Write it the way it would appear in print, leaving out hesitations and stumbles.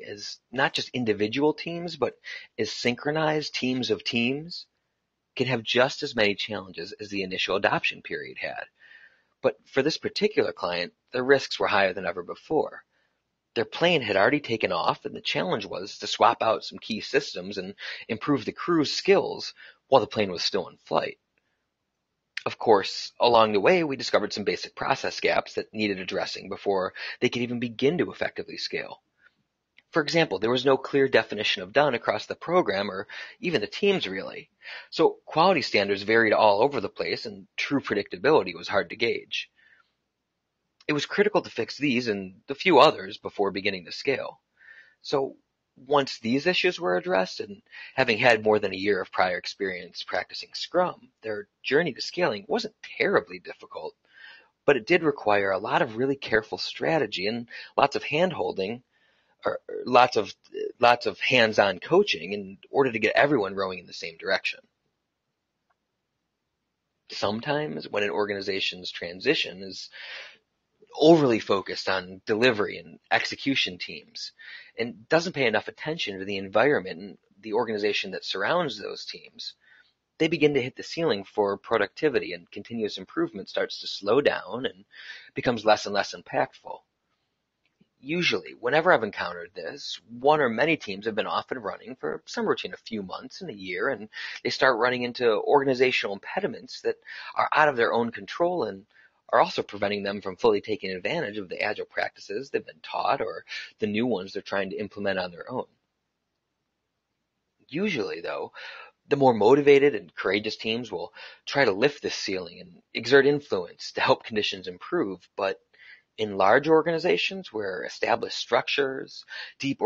as not just individual teams, but as synchronized teams of teams can have just as many challenges as the initial adoption period had. But for this particular client, the risks were higher than ever before. Their plane had already taken off, and the challenge was to swap out some key systems and improve the crew's skills while the plane was still in flight. Of course, along the way, we discovered some basic process gaps that needed addressing before they could even begin to effectively scale. For example, there was no clear definition of done across the program or even the teams really. So quality standards varied all over the place and true predictability was hard to gauge. It was critical to fix these and a few others before beginning to scale. So once these issues were addressed and having had more than a year of prior experience practicing Scrum, their journey to scaling wasn't terribly difficult, but it did require a lot of really careful strategy and lots of hand-holding or lots of hands-on coaching in order to get everyone rowing in the same direction. Sometimes when an organization's transition is overly focused on delivery and execution teams and doesn't pay enough attention to the environment and the organization that surrounds those teams, they begin to hit the ceiling for productivity and continuous improvement starts to slow down and becomes less and less impactful. Usually, whenever I've encountered this, one or many teams have been off and running for somewhere between a few months and a year, and they start running into organizational impediments that are out of their own control and are also preventing them from fully taking advantage of the agile practices they've been taught or the new ones they're trying to implement on their own. Usually, though, the more motivated and courageous teams will try to lift this ceiling and exert influence to help conditions improve, but in large organizations where established structures, deep